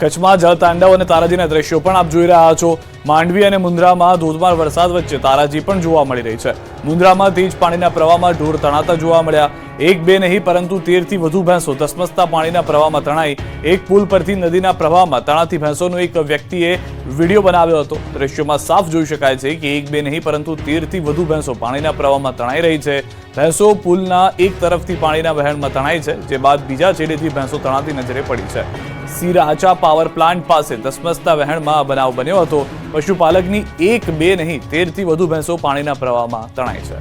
કચ્છમાં જળતાંડવ અને તારાજીના દ્રશ્યો પણ આપ જોઈ રહ્યા છો। માંડવી અને મુન્દ્રામાં ધોધમાર વરસાદ વચ્ચે તારાજી પણ જોવા મળી રહી છે। મુન્દ્રામાં તેજ પાણીના પ્રવાહમાં ઢોર તણાતા જોવા મળ્યા। એક બે નહીં પરંતુ 13 થી વધુ ભેંસો ધસમસતા પાણીના પ્રવાહમાં તણાઈ। એક પુલ પરથી નદીના પ્રવાહમાં તણાતી ભેંસોનો એક વ્યક્તિએ વિડીયો બનાવ્યો હતો। દ્રશ્યોમાં સાફ જોઈ શકાય છે કે એક બે નહીં પરંતુ 13 થી વધુ ભેંસો પાણીના પ્રવાહમાં તણાઈ રહી છે। ભેંસો પુલના એક તરફથી પાણીના વહેણમાં તણાઈ છે, જે બાદ બીજા છેડેથી ભેંસો તણાતી નજરે પડી છે। સિરાચા પાવર પ્લાન્ટ પાસે ધસમસતા વહેણમાં બનાવ બન્યો હતો। પશુપાલકની એક બે નહીં 13 થી વધુ ભેંસો પાણીના પ્રવાહમાં તણાઈ છે।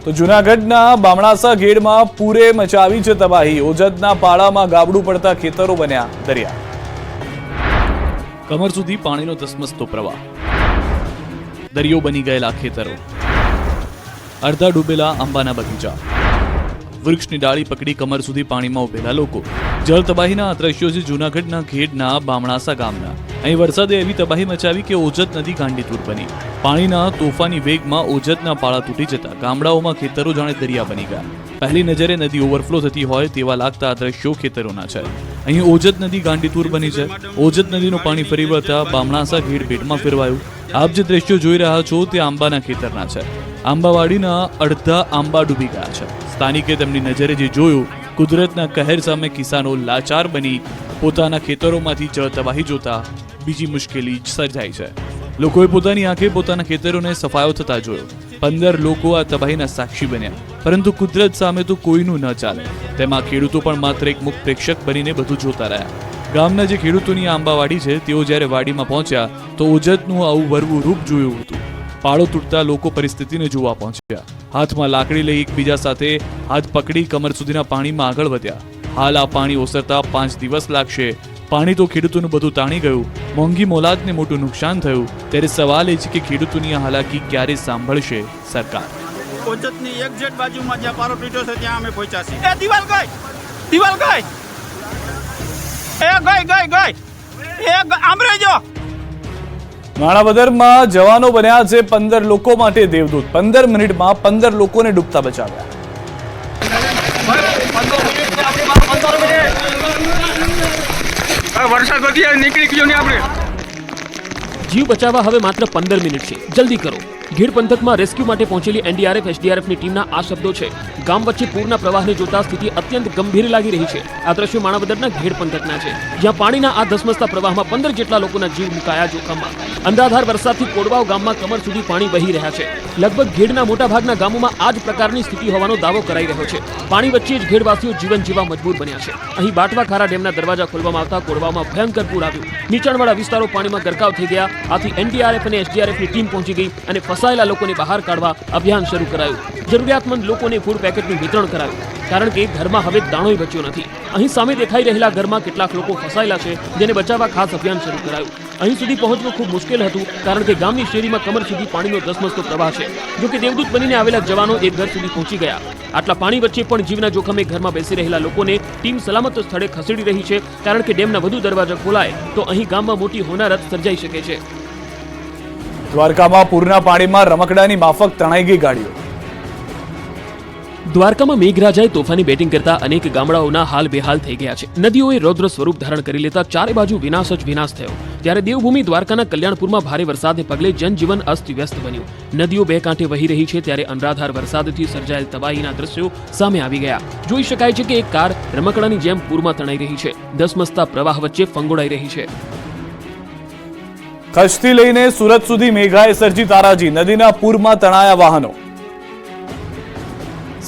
તો જૂનાગઢના બામણાસા ઘેડમાં પૂરે મચાવી છે તબાહી। ઓજદના પાળામાં ગાબડું પડતા ખેતરો બન્યા દરિયા। કમર સુધી પાણીનો ધસમસતો પ્રવાહ, દરિયો બની ગયેલા ખેતરો, અડધા ડૂબેલા આંબાના બગીચા, વૃક્ષની ડાળી પકડી કમર સુધી પાણીમાં ઉભેલા લોકો। જળ તબાહીના આ દ્રશ્યો છે જૂનાગઢના ઘેડના બામણાસા ગામના। અહીં વરસાદે એવી તબાહી મચાવી કે ઓજદ નદી ગાંડીતુર બની। પાણીના તોફાની વેગમાં ઓજદના પાળા તૂટી જતા ગામડાઓમાં ખેતરો જાણે દરિયા બની ગયા। પહેલી નજરે નદી ઓવરફ્લો થતી હોય તેવા લાગતા આ દ્રશ્યો ખેતરોના છે। અહીં ઓજદ નદી ગાંડીતુર બની છે। ઓજદ નદીનું પાણી ફરી વળતા બામણાસા ઘેડ પેટમાં ફેરવાયું। આપ જે દ્રશ્યો જોઈ રહ્યા છો તે આંબાના ખેતરના છે। આંબાવાડીના અડધા આંબા ડૂબી ગયા છે। સ્થાનિકે તેમની નજરે જે જોયું, કુદરતના કહેર સામે કિસાનો લાચાર બની પોતાના ખેતરોમાંથી જળ તબાહી જોતા બીજી મુશ્કેલી સર્જાઈ છે। લોકોએ પોતાની આંખે પોતાના ખેતરોને સફાયો થતા જોયો। 15 લોકો આ તબાહીના સાક્ષી બન્યા, પરંતુ કુદરત સામે તો કોઈનું ન ચાલે। તેમાં ખેડૂતો પણ માત્ર એક મુખ પ્રેક્ષક બનીને બધું જોતા રહ્યા। ગામના જે ખેડૂતોની આંબાવાડી છે તેઓ જ્યારે વાડીમાં પહોંચ્યા તો ઓજદનું આવું વરવું રૂપ જોયું હતું। પાળો તૂટતા લોકો પરિસ્થિતિને જોવા પહોંચ્યા। હાથમાં લાકડી લઈ એકબીજા સાથે હાથ પકડી કમર સુધીના પાણીમાં આગળ વધ્યા। હાલ આ પાણી ઓસરતા 5 દિવસ લાગશે। પાણી તો ખેડૂતોનું બધું તાણી ગયું। મોંઘી મોલાદને મોટું નુકસાન થયું। ત્યારે સવાલ એ છે કે ખેડૂતોની આ હાલાકી ક્યારે સાંભળશે સરકાર? ઓજદની એક્ઝેક્ટ બાજુમાં જ્યાં પારો તૂટ્યો છે ત્યાં અમે પહોંચ્યા છીએ। એ દિવાલ ગઈ, દિવાલ ગઈ, એ ગઈ, એ આમરે જો। માણાવદરમાં જવાનો બન્યા છે 15 લોકો માટે દેવદૂત। 15 મિનિટમાં 15 લોકોને ડૂબતા બચાવ્યા। વરસાદ વધી નીકળી ગયો ને આપણે જીવ બચાવવા હવે માત્ર 15 મિનિટ છે, જલ્દી કરો। ઘેડ પંથકમાં રેસ્ક્યુ માટે પહોંચેલી એનડીઆરએફ એસડીઆરએફની ટીમના આ શબ્દો છે। ગામ વચ્ચે પૂરના પ્રવાહને જોતા સ્થિતિ અત્યંત ગંભીર લાગી રહી છે। આ દ્રશ્યો માણાવદરના ઘેડ પંથકના છે, જ્યાં પાણીના આ ધસમસતા પ્રવાહમાં 15 જેટલા લોકોના જીવ મુકાયા જોખમમાં। અંધાધાર વરસાદથી કોડવાવ ગામમાં કમર સુધી પાણી વહી રહ્યા છે। લગભગ ઘેડના મોટાભાગના ગામોમાં આ જ પ્રકારની સ્થિતિ હોવાનો દાવો કરાઈ રહ્યો છે। પાણી વચ્ચે જ ઘેડવાસીઓ જીવન જીવવા મજબૂર બન્યા છે। અહીં બાટવા ખારા ડેમના દરવાજા ખોલવામાં આવતા કોડવાવમાં ભયંકર પૂર આવ્યું। નીચાણવાળા વિસ્તારો પાણીમાં ગરકાવ થઈ ગયા। આથી એનડીઆરએફ અને એસડીઆરએફની ટીમ પહોંચી ગઈ અને ફસાયેલા લોકોને બહાર કાઢવા અભિયાન શરૂ કરાયું। જરૂરિયાતમંદ લોકોને ફૂડ પેકેટનું વિતરણ કરાયું, કારણ કે ઘરમાં હવે દાણોય બચ્યો નથી। અહીં સામે દેખાઈ રહેલા ઘરમાં કેટલાક લોકો ફસાયેલા છે, જેને બચાવવા ખાસ અભિયાન શરૂ કરાયું। અહીં સુધી પહોંચવું ખૂબ મુશ્કેલ હતું, કારણ કે ગામની શેરીમાં કમર સુધી પાણીનો ધસમસતો પ્રવાહ છે। જો કે દેવદૂત બનીને આવેલા જવાનો એક ઘર સુધી પહોંચી ગયા। આટલા પાણી વચ્ચે પણ જીવના જોખમે ઘરમાં બેસી રહેલા લોકોને ટીમ સલામત સ્થળે ખસેડી રહી છે, કારણ કે ડેમના વધુ દરવાજા ખોલાય તો અહીં ગામમાં મોટી હોનારત સર્જાઈ શકે છે। દ્વારકામાં પૂરના પાણીમાં રમકડાની માફક તણાઈ ગઈ ગાડીઓ। દ્વારકામાં મેઘરાજાએ તોફાની બેટિંગ કરતા અનેક ગામડાઓના હાલ બેહાલ થઈ ગયા છે। નદીઓએ રૌદ્ર સ્વરૂપ ધારણ કરી લેતા ચારે બાજુ વિનાશ જ વિનાશ થયો। ત્યારે દેવભૂમિ દ્વારકાના કલ્યાણપુરમાં ભારે વરસાદને પગલે જનજીવન અસ્તવ્યસ્ત બન્યું। નદીઓ બે કાંઠે વહી રહી છે, ત્યારે અનરાધાર વરસાદથી સર્જાયેલ તબાહીના દ્રશ્યો સામે આવી ગયા। જોઈ શકાય છે કે એક કાર રમકડાની જેમ પૂરમાં તણાઈ રહી છે, ધસમસતા પ્રવાહ વચ્ચે ફંગોળાઈ રહી છે। કચ્છથી લઈને સુરત સુધી મેઘાએ સર્જી તારાજી। નદીના પૂરમાં તણાયા વાહનો।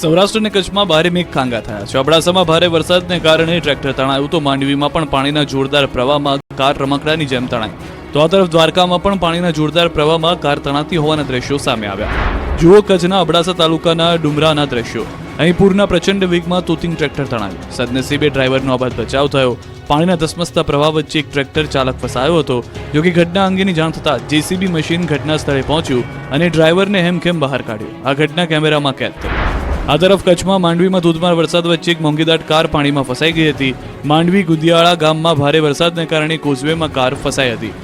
સૌરાષ્ટ્ર અને કચ્છમાં ભારે મેઘ ખાંગા થયા છે। અબડાસામાં ભારે વરસાદને કારણે ટ્રેક્ટર તણાયું તો માંડવીમાં પણ પાણીના જોરદાર પ્રવાહમાં કાર રમકડાની જેમ તણાઈ। તો આ તરફ દ્વારકામાં પણ પાણીના જોરદાર પ્રવાહમાં કાર તણાતી હોવાના દ્રશ્યો સામે આવ્યા। જુઓ કચ્છના અબડાસા તાલુકાના ડુમરાના દ્રશ્યો। અહીં પૂરના પ્રચંડ વેગમાં તોતિંગ ટ્રેક્ટર તણાયું। સદનસીબે ડ્રાઈવરનો આબાદ બચાવ થયો। પાણીના ધસમસતા પ્રવાહ વચ્ચે એક ટ્રેક્ટર ચાલક ફસાયો હતો। જોકે ઘટના અંગેની જાણ થતાં જેસીબી મશીન ઘટના સ્થળે પહોંચ્યું અને ડ્રાઈવરને હેમખેમ બહાર કાઢ્યો। આ ઘટના કેમેરામાં કેદ થઈ। આ તરફ કચ્છમાં માંડવીમાં ધોધમાર વરસાદ વચ્ચે એક મોંઘીદાટ કાર પાણીમાં ફસાઈ ગઈ હતી। માંડવી ગુદિયાળા ગામમાં ભારે વરસાદને કારણે કોઝવેમાં કાર ફસાઈ હતી,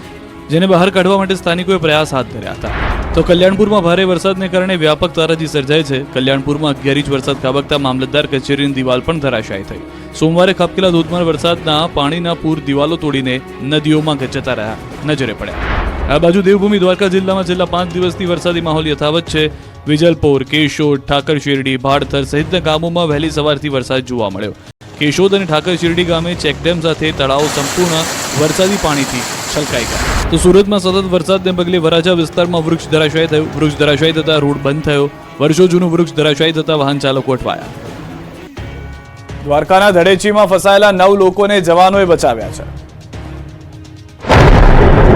જેને બહાર કાઢવા માટે સ્થાનિકોએ પ્રયાસ હાથ ધર્યા હતા। તો કલ્યાણપુરમાં ભારે વરસાદને કારણે વ્યાપક તારાજી સર્જાય છે. કલ્યાણપુરમાં 11 ઇંચ વરસાદ ખાબકતા મામલતદાર કચેરીની દિવાલ પણ ધરાશાયી થઈ. સોમવારે ખાબકેલા ધોધમાર વરસાદના પાણીના પૂર દિવાલો તોડીને નદીઓમાં જતા રહ્યા નજરે પડ્યા. આ બાજુ દેવભૂમિ દ્વારકા જિલ્લામાં છેલ્લા 5 દિવસથી વરસાદી માહોલ યથાવત છે. વિજલપોર, કેશોદ, ઠાકર શેરડી, ભાડથર સહિતના ગામોમાં વહેલી સવારથી વરસાદ જોવા મળ્યો. કેશોદ અને ઠાકર શેરડી ગામે ચેકડેમ સાથે તળાવો સંપૂર્ણ વરસાદી પાણીથી છલકાઈ ગયા. તો સુરતમાં સતત વરસાદને પગલે વરાછા વિસ્તારમાં વૃક્ષ ધરાશાયી થયું. વૃક્ષ ધરાશાયી થતા રોડ બંધ થયો. વર્ષો જૂનું વૃક્ષ ધરાશાયી થતા વાહન ચાલકો અટવાયા. દ્વારકાના ધડેચીમાં ફસાયેલા 9 લોકોને જવાનોએ બચાવ્યા છે.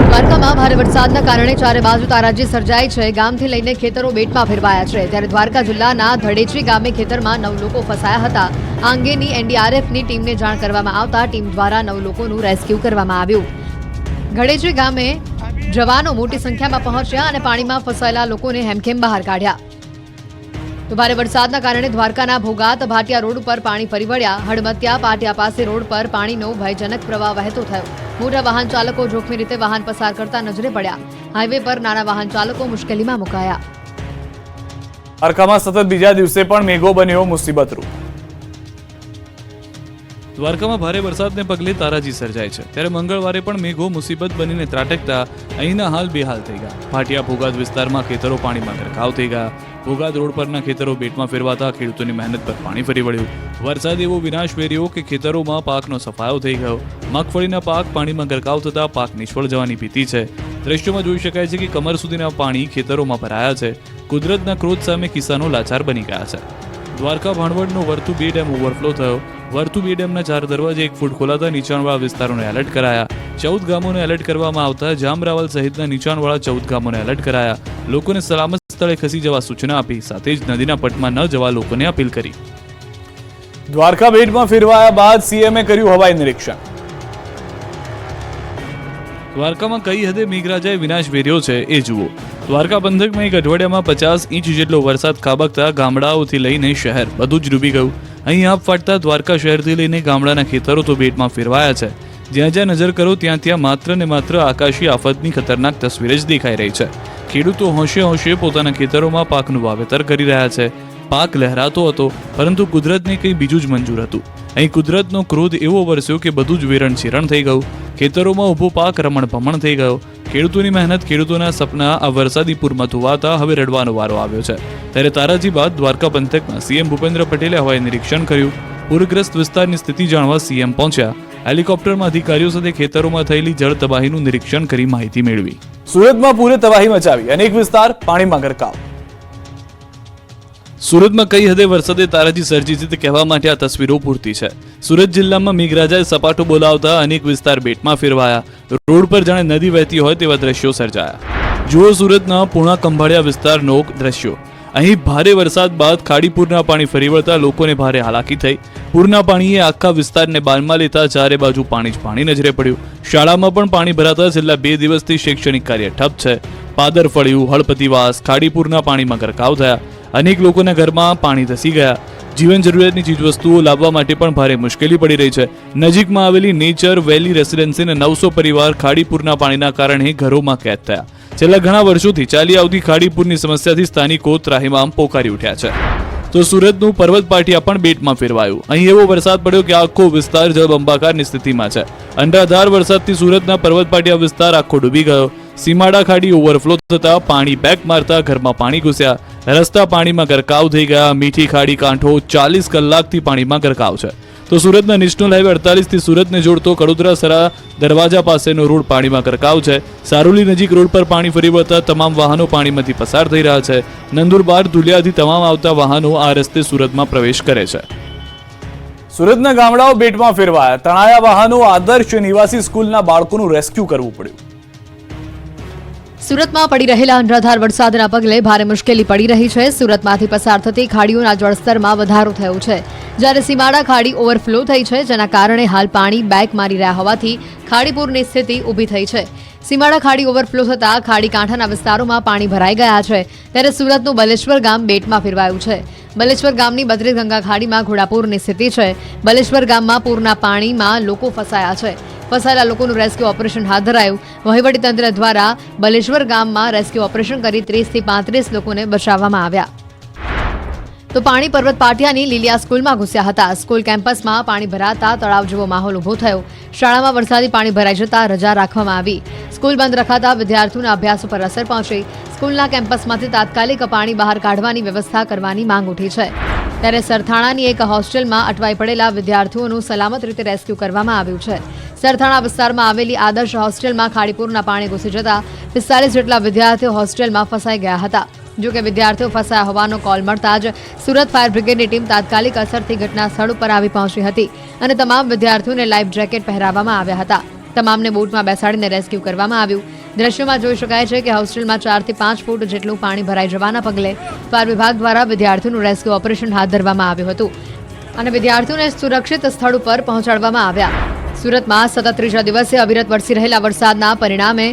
દ્વારકામાં ભારે વરસાદના કારણે ચારે બાજુ તારાજી સર્જાઈ છે. ગામથી લઈને ખેતરો બેટમાં ફેરવાયા છે. ત્યારે દ્વારકા જિલ્લાના ધડેચી ગામે ખેતરમાં 9 લોકો ફસાયા હતા. આ અંગેની એનડીઆરએફની ટીમને જાણ કરવામાં આવતા ટીમ દ્વારા 9 લોકોનું રેસ્ક્યુ કરવામાં આવ્યું. ધડેચી ગામે જવાનો મોટી સંખ્યામાં પહોંચ્યા અને પાણીમાં ફસાયેલા લોકોને હેમખેમ બહાર કાઢ્યા. તો ભારે વરસાદના કારણે દ્વારકાના ભોગાત ભાટિયા રોડ ઉપર પાણી ફરી વળ્યા. હડમતિયા પાટિયા પાસે રોડ પર પાણીનો ભયજનક પ્રવાહ વહેતો થયો. મોટા વાહન ચાલકો જોખમી રીતે વાહન પસાર કરતા નજરે પડ્યા. હાઈવે પર નાના વાહન ચાલકો મુશ્કેલીમાં મુકાયા. દ્વારકામાં સતત બીજા દિવસે પણ મેઘો બન્યો મુસીબતરૂપ. દ્વારકામાં ભારે વરસાદને પગલે તારાજી સર્જાય છે. ત્યારે મંગળવારે પણ મેઘો મુસીબત બનીને ત્રાટકતા અહીંના હાલ બેહાલ થઈ ગયા. ભાટિયા ભોગાત વિસ્તારમાં ખેતરો પાણીમાં ગરકાવ થઈ ગયા. ભોગાત રોડ પરના ખેતરો બેટમાં ફેરવાતા ખેડૂતોની મહેનત પર પાણી ફરી વળ્યું. વરસાદ એવો વિનાશ વેર્યો કે ખેતરોમાં પાકનો સફાયો થઈ ગયો. મગફળીના પાક પાણીમાં ગરકાવ થતા પાક નિષ્ફળ જવાની ભીતિ છે. દ્રશ્યોમાં જોઈ શકાય છે કે કમર સુધીના પાણી ખેતરોમાં ભરાયા છે. કુદરતના ક્રોધ સામે કિસાનો લાચાર બની ગયા છે. દ્વારકા ભાણવડનો વર્તુ 2 ડેમ ઓવરફ્લો થયો. વર્તુ 2 ડેમના 4 દરવાજે 1 ફૂટ ખોલાતા નીચાણવાળા વિસ્તારોને એલર્ટ કરાયા. 14 ગામોને એલર્ટ કરવામાં આવતા જામરાવલ સહિતના નીચાણવાળા 14 ગામોને એલર્ટ કરાયા. લોકોને સલામત સ્થળે ખસી જવા સૂચના આપી. સાથે જ નદીના પટમાં ન જવા લોકોને અપીલ કરી. દ્વારકા બેટમાં ફેરવાયા બાદ સીએમએ કર્યું હવાઈ નિરીક્ષણ. દ્વારકામાં કઈ હદે મેઘરાજાએ વિનાશ વેર્યો છે એ જુઓ. દ્વારકા પંથકમાં એક અઠવાડિયામાં 50 ઇંચ જેટલો વરસાદ ખાબકતા ગામડાઓથી લઈને શહેર બધું જ ડૂબી ગયું. અહીં આપ ફાટતા દ્વારકા શહેરથી લઈને ગામડાના ખેતરો તો બેટમાં ફેરવાયા છે. જ્યાં જ્યાં નજર કરો ત્યાં ત્યાં માત્ર ને માત્ર આકાશી આફતની ખતરનાક તસવીર જ દેખાઈ રહી છે. ખેડૂતો હોંશે હોંશે પોતાના ખેતરોમાં પાકનું વાવેતર કરી રહ્યા છે. પાક લહેરાતો હતો, પરંતુ કુદરતને કંઈ બીજું જ મંજૂર હતું. અહીં કુદરતનો ક્રોધ એવો વરસ્યો કે બધું જ વેરણ ચીરણ થઈ ગયું. ખેતરોમાં ઊભો પાક રમણ ભમણ થઈ ગયો. ખેડૂતોની મહેનત, ખેડૂતોના સપના આ વરસાદી પૂરમાં ધોવાતા હવે રડવાનો વારો આવ્યો છે. ત્યારે તારાજી બાદ દ્વારકા પંથકમાં સીએમ ભૂપેન્દ્ર પટેલે હવાઈ નિરીક્ષણ કર્યું. પૂરગ્રસ્ત વિસ્તારની સ્થિતિ જાણવા સીએમ પહોંચ્યા. હેલિકોપ્ટરમાં અધિકારીઓ સાથે ખેતરોમાં થયેલી જળ તબાહીનું નિરીક્ષણ કરી માહિતી મેળવી. સુરતમાં પૂરે તબાહી મચાવી. અનેક વિસ્તાર પાણીમાં ગરકાવ. સુરતમાં કઈ હદે વરસાદે તારાજી સર્જી છે તે કહેવા માટે આ તસવીરો પૂરતી છે. સુરત જિલ્લામાં મેઘરાજાએ સપાટો બોલાવતા અનેક વિસ્તાર બેટમાં ફેરવાયા. રોડ પર જાણે નદી વહેતી હોય તેવા દ્રશ્યો સર્જાયા. જુઓ સુરતના પૂર્ણા કંભાળિયા વિસ્તારનો દ્રશ્યો. અહીં ભારે વરસાદ બાદ ખાડીપુરના પાણી ફરી વળતા લોકોને ભારે હાલાકી થઈ. પૂરના પાણીએ આખા વિસ્તારને બાનમાં લેતા ચારે બાજુ પાણી જ પાણી નજરે પડ્યું. શાળામાં પણ પાણી ભરાતા છેલ્લા 2 દિવસથી શૈક્ષણિક કાર્ય ઠપ છે. પાદર ફળિયું, હળપતિવાસ, ખાડીપુરના પાણીમાં ગરકાવ થયા. અનેક લોકોના ઘરમાં પાણી ધસી ગયા. જીવન જરૂરિયાતની ચીજવસ્તુઓ લાવવા માટે પણ ભારે મુશ્કેલી પડી રહી છે. નજીકમાં આવેલી નેચર વેલી રેસિડેન્સીના 900 પરિવાર ખાડીપુરના પાણીના કારણે ઘરોમાં કેદ થયા. છેલ્લા ઘણા વર્ષોથી ચાલી આવતી ખાડીપુરની સમસ્યાથી સ્થાનિકો ત્રાહિમામ પોકારી ઉઠ્યા છે. તો સુરતનું પર્વત પાટિયા પણ બેટમાં ફેરવાયું. અહીં એવો વરસાદ પડ્યો કે આખો વિસ્તાર જળબંબાકારની સ્થિતિમાં છે. અનરાધાર વરસાદથી સુરતના પર્વત પાટિયા વિસ્તાર આખો ડૂબી ગયો. સીમાડા ખાડી ઓવરફ્લો થતા પાણી બેક મારતા ઘરમાં પાણી ઘૂસ્યા. રસ્તા પાણીમાં ગરકાવ થઈ ગયા. મીઠી ખાડી કાંઠો 40 કલાકથી પાણીમાં ગરકાવ છે. તો સુરતના નેશનલ હાઈવે 48 થી સુરતને જોડતો કડોદરા સરા દરવાજા પાસેનો રોડ પાણીમાં ગરકાવ છે. સારોલી નજીક રોડ પર પાણી ફરી વળતા તમામ વાહનો પાણીમાંથી પસાર થઈ રહ્યા છે. નંદુરબાર ધુલિયાથી તમામ આવતા વાહનો આ રસ્તે સુરતમાં પ્રવેશ કરે છે. સુરતના ગામડાઓ બેટમાં ફેરવાયા. તણાયા વાહનો. આદર્શ નિવાસી સ્કૂલના બાળકોનું રેસ્ક્યુ કરવું પડ્યું. સુરતમાં પડી રહેલા અનરાધાર વરસાદના પગલે ભારે મુશ્કેલી પડી રહી છે. સુરતમાંથી પસાર થતી ખાડીઓના જળસ્તરમાં વધારો થયો છે. જ્યારે સીમાડા ખાડી ઓવરફ્લો થઈ છે, જેના કારણે હાલ પાણી બેક મારી રહ્યા હોવાથી ખાડીપુરની સ્થિતિ ઊભી થઈ છે. સીમાડા ખાડી ઓવરફ્લો થતાં ખાડી કાંઠાના વિસ્તારોમાં પાણી ભરાઈ ગયા છે. ત્યારે સુરતનું બલેશ્વર ગામ બેટમાં ફેરવાયું છે. બલેશ્વર ગામની બદ્રીગંગા ખાડીમાં ઘોડાપૂરની સ્થિતિ છે. બલેશ્વર ગામમાં પૂરના પાણીમાં લોકો ફસાયા છે. ફસાયેલા લોકોનું રેસ્ક્યુ ઓપરેશન હાથ ધરાયું. વહીવટીતંત્ર દ્વારા બલેશ્વર ગામમાં રેસ્ક્યુ ઓપરેશન કરી 30 થી 35 લોકોને બચાવવામાં આવ્યા. તો પાણી પર્વત પાટિયાની લીલિયા સ્કૂલમાં ઘૂસ્યા હતા. સ્કૂલ કેમ્પસમાં પાણી ભરાતા તળાવ જેવો માહોલ ઊભો થયો. શાળામાં વરસાદી પાણી ભરાઈ જતા રજા રાખવામાં આવી. સ્કૂલ બંધ રખાતા વિદ્યાર્થીઓના અભ્યાસ ઉપર અસર પહોંચી. સ્કૂલના કેમ્પસમાંથી તાત્કાલિક પાણી બહાર કાઢવાની વ્યવસ્થા કરવાની માંગ ઉઠી છે. ત્યારે સરથાણાની એક હોસ્ટેલમાં અટવાઈ પડેલા વિદ્યાર્થીઓનું સલામત રીતે રેસ્ક્યુ કરવામાં આવ્યું છે. સરથાણા વિસ્તારમાં આવેલી આદર્શ હોસ્ટેલમાં ખાડીપુરના પાણી ઘૂસી જતા 45 જેટલા વિદ્યાર્થીઓ હોસ્ટેલમાં ફસાઈ ગયા હતા. જો કે વિદ્યાર્થીઓ ફસાયા હોવાનો કોલ મળતા જ સુરત ફાયર બ્રિગેડની ટીમ તાત્કાલિક અસરથી ઘટના સ્થળ ઉપર આવી પહોંચી હતી અને તમામ વિદ્યાર્થીઓને લાઈફ જેકેટ પહેરાવવામાં આવ્યા હતા. તમામને બોટમાં બેસાડીને રેસ્ક્યુ કરવામાં આવ્યું. દ્રશ્યોમાં જોઈ શકાય છે કે હોસ્ટેલમાં 4 થી 5 ફૂટ જેટલું પાણી ભરાઈ જવાના પગલે ફાયર વિભાગ દ્વારા વિદ્યાર્થીઓનું રેસ્ક્યુ ઓપરેશન હાથ ધરવામાં આવ્યું હતું અને વિદ્યાર્થીઓને સુરક્ષિત સ્થળ ઉપર પહોંચાડવામાં આવ્યા. સુરતમાં સતત ત્રીજા દિવસે અવિરત વરસી રહેલા વરસાદના પરિણામે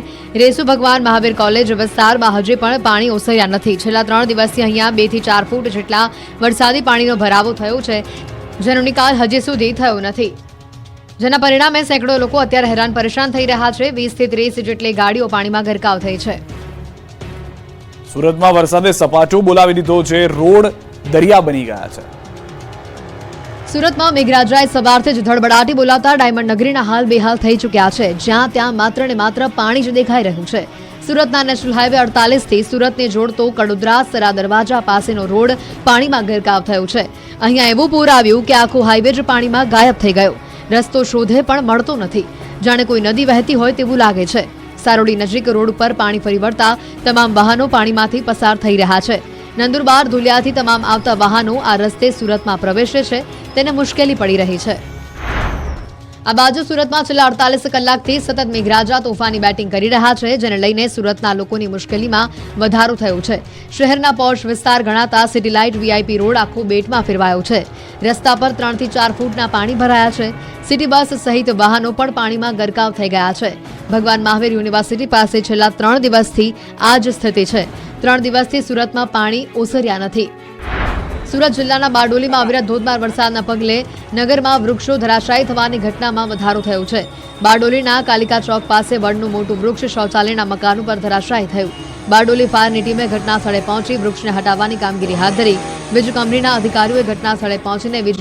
રેસુ ભગવાન મહાવીર કોલેજ વિસ્તારમાં હજી પણ પાણી ઓસર્યા નથી. છેલ્લા 3 દિવસથી અહીંયા 2 થી 4 ફૂટ જેટલા વરસાદી પાણીનો ભરાવો થયો છે, જેનો નિકાલ હજી સુધી થયો નથી. જેના પરિણામે સેંકડો લોકો અત્યારે હેરાન પરેશાન થઈ રહ્યા છે. 20 થી 30 જેટલી ગાડીઓ પાણીમાં ગરકાવ થઈ છે. સુરતમાં વરસાદે સપાટો બોલાવી દીધો છે. રોડ દરિયા બની ગયા છે. સુરતમાં મેઘરાજાએ સવારથી જ ધડબડાટી બોલાવતા ડાયમંડ નગરીના હાલ બેહાલ થઈ ચૂક્યા છે. જ્યાં ત્યાં માત્ર ને માત્ર પાણી જ દેખાઈ રહ્યું છે. સુરતના નેશનલ હાઈવે 48 થી સુરતને જોડતો કડોદરા સરા દરવાજા પાસેનો રોડ પાણીમાં ગરકાવ થયો છે. અહીંયા એવું પૂર આવ્યું કે આખો હાઈવે જ પાણીમાં ગાયબ થઈ ગયો. રસ્તો શોધે પણ મળતો નથી. જાણે કોઈ નદી વહેતી હોય તેવું લાગે છે. સારોડી નજીક રોડ ઉપર પાણી ફરી વળતા તમામ વાહનો પાણીમાંથી પસાર થઈ રહ્યા છે. નંદુરબાર ધુલિયાથી તમામ આવતા વાહનો આ રસ્તે સુરતમાં પ્રવેશે છે, તેને મુશ્કેલી પડી રહી છે. આ બાજુ સુરતમાં છેલ્લા 48 કલાકથી સતત મેઘરાજા તોફાની બેટિંગ કરી રહ્યા છે, જેને લઈને સુરતના લોકોની મુશ્કેલીમાં વધારો થયો છે. શહેરના પોશ વિસ્તાર ગણાતા સિટી લાઇટ વીઆઈપી રોડ આખો બેટમાં ફેરવાયો છે. રસ્તા પર 3 થી 4 ફૂટના પાણી ભરાયા છે. સિટી બસ સહિત વાહનો પણ પાણીમાં ગરકાવ થઈ ગયા છે. ભગવાન મહાવીર યુનિવર્સિટી પાસે છેલ્લા 3 દિવસથી આ જ સ્થિતિ છે. 3 દિવસથી સુરતમાં પાણી ઓસર્યા નથી. સુરત જિલ્લાના બારડોલીમાં અવિરત ધોધમાર વરસાદના પગલે નગરમાં વૃક્ષો ધરાશાયી થવાની ઘટનામાં વધારો થયો છે. બારડોલીના કાલિકા ચોક પાસે વડનું મોટું વૃક્ષ શૌચાલયના મકાન ઉપર ધરાશાયી થયું. બારડોલી ફાયરની ટીમે ઘટના સ્થળે પહોંચી વૃક્ષને હટાવવાની કામગીરી હાથ ધરી. વીજ કંપનીના અધિકારીઓએ ઘટના સ્થળે પહોંચીને વીજ